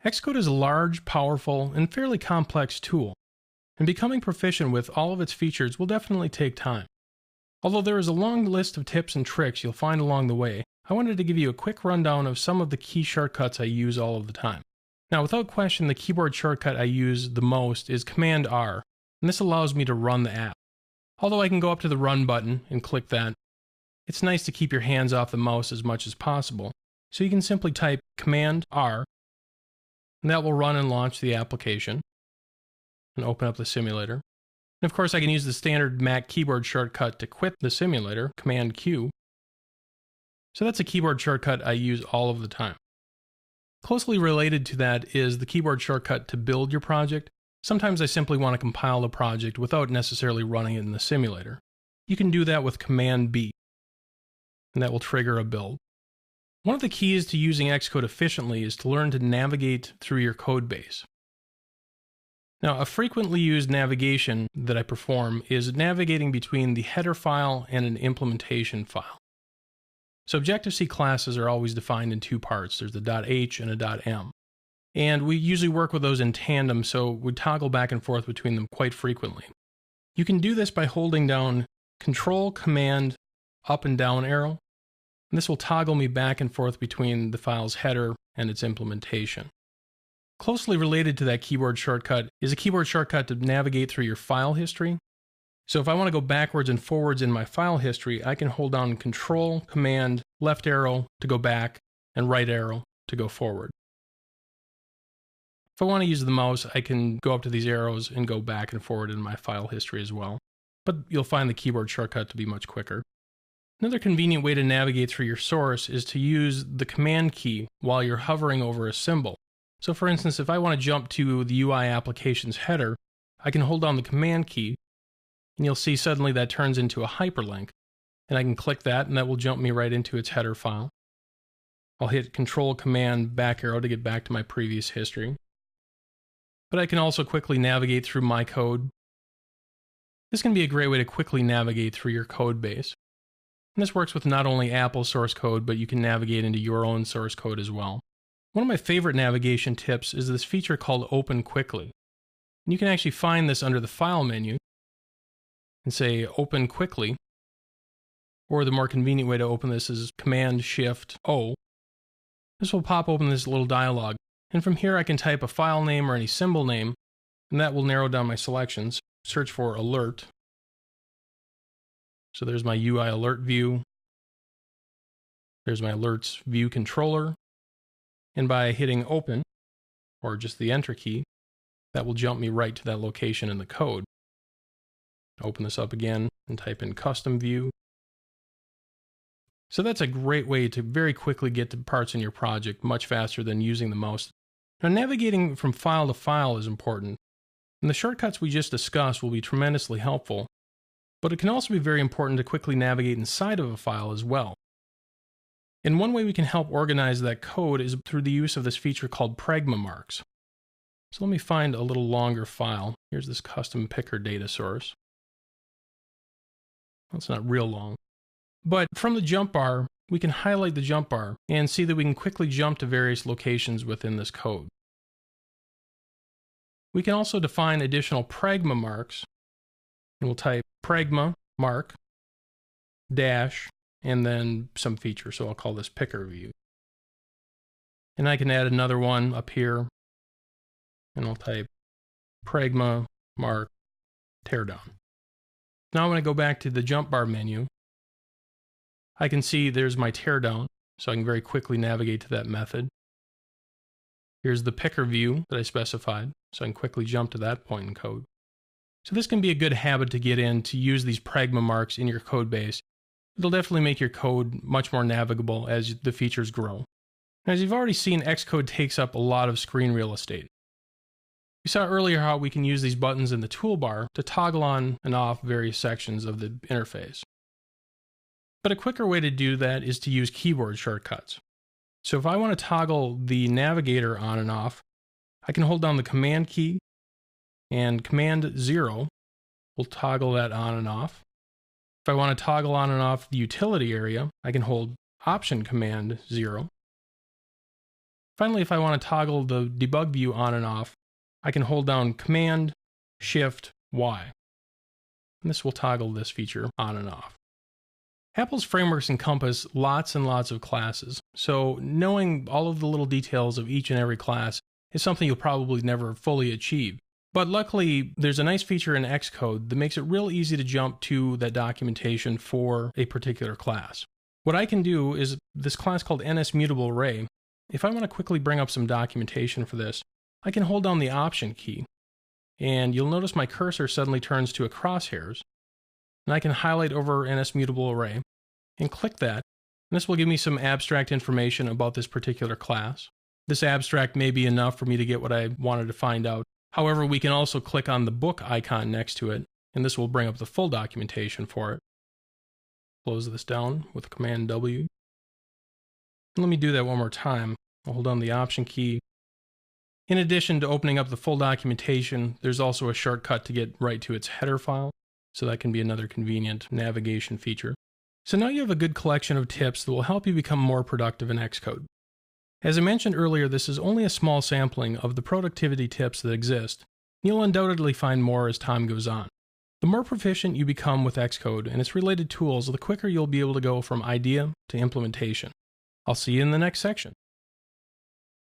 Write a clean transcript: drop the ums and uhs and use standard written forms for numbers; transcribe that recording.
Xcode is a large, powerful, and fairly complex tool, and becoming proficient with all of its features will definitely take time. Although there is a long list of tips and tricks you'll find along the way, I wanted to give you a quick rundown of some of the key shortcuts I use all of the time. Now, without question, the keyboard shortcut I use the most is Command R, and this allows me to run the app. Although I can go up to the Run button and click that, it's nice to keep your hands off the mouse as much as possible, so you can simply type Command R, and that will run and launch the application, and open up the simulator. And of course, I can use the standard Mac keyboard shortcut to quit the simulator, Command Q. So that's a keyboard shortcut I use all of the time. Closely related to that is the keyboard shortcut to build your project. Sometimes I simply want to compile the project without necessarily running it in the simulator. You can do that with Command B, and that will trigger a build. One of the keys to using Xcode efficiently is to learn to navigate through your code base. Now, a frequently used navigation that I perform is navigating between the header file and an implementation file. So Objective-C classes are always defined in two parts. There's the .h and a .m. And we usually work with those in tandem, so we toggle back and forth between them quite frequently. You can do this by holding down Control, Command, up and down arrow, and this will toggle me back and forth between the file's header and its implementation. Closely related to that keyboard shortcut is a keyboard shortcut to navigate through your file history. So if I want to go backwards and forwards in my file history, I can hold down Control, Command, left arrow to go back, and right arrow to go forward. If I want to use the mouse, I can go up to these arrows and go back and forward in my file history as well. But you'll find the keyboard shortcut to be much quicker. Another convenient way to navigate through your source is to use the Command key while you're hovering over a symbol. So for instance, if I want to jump to the UI application's header, I can hold down the Command key, and you'll see suddenly that turns into a hyperlink. And I can click that, and that will jump me right into its header file. I'll hit Control, Command, back arrow to get back to my previous history. But I can also quickly navigate through my code. This can be a great way to quickly navigate through your code base. And this works with not only Apple source code, but you can navigate into your own source code as well. One of my favorite navigation tips is this feature called Open Quickly. And you can actually find this under the File menu and say Open Quickly. Or the more convenient way to open this is Command-Shift-O. This will pop open this little dialog. And from here I can type a file name or any symbol name, and that will narrow down my selections. Search for Alert. So there's my UI Alert view. There's my Alerts view controller. And by hitting Open, or just the Enter key, that will jump me right to that location in the code. Open this up again and type in Custom View. So that's a great way to very quickly get to parts in your project much faster than using the mouse. Now, navigating from file to file is important, and the shortcuts we just discussed will be tremendously helpful, but it can also be very important to quickly navigate inside of a file as well. And one way we can help organize that code is through the use of this feature called pragma marks. So let me find a little longer file. Here's this custom picker data source. That's not real long. But from the jump bar, we can highlight the jump bar and see that we can quickly jump to various locations within this code. We can also define additional pragma marks, and we'll type pragma mark dash and then some feature, so I'll call this picker view. And I can add another one up here, and I'll type pragma mark teardown. Now when I go back to the jump bar menu, I can see there's my teardown, so I can very quickly navigate to that method. Here's the picker view that I specified, so I can quickly jump to that point in code. So this can be a good habit to get in to use these pragma marks in your code base. It'll definitely make your code much more navigable as the features grow. As you've already seen, Xcode takes up a lot of screen real estate. We saw earlier how we can use these buttons in the toolbar to toggle on and off various sections of the interface. But a quicker way to do that is to use keyboard shortcuts. So if I want to toggle the navigator on and off, I can hold down the Command key, and Command 0 will toggle that on and off. If I want to toggle on and off the utility area, I can hold Option Command 0. If Finally, if I want to toggle the debug view on and off, I can hold down Command, Shift, Y. And this will toggle this feature on and off. Apple's frameworks encompass lots and lots of classes, so knowing all of the little details of each and every class is something you'll probably never fully achieve. But luckily, there's a nice feature in Xcode that makes it real easy to jump to that documentation for a particular class. What I can do is this class called NSMutableArray. If I want to quickly bring up some documentation for this, I can hold down the Option key, and you'll notice my cursor suddenly turns to a crosshairs, and I can highlight over NSMutableArray and click that, and this will give me some abstract information about this particular class. This abstract may be enough for me to get what I wanted to find out. However, we can also click on the book icon next to it, and this will bring up the full documentation for it. Close this down with Command W. And let me do that one more time. I'll hold down the Option key. In addition to opening up the full documentation, there's also a shortcut to get right to its header file, so that can be another convenient navigation feature. So now you have a good collection of tips that will help you become more productive in Xcode. As I mentioned earlier, this is only a small sampling of the productivity tips that exist. You'll undoubtedly find more as time goes on. The more proficient you become with Xcode and its related tools, the quicker you'll be able to go from idea to implementation. I'll see you in the next section.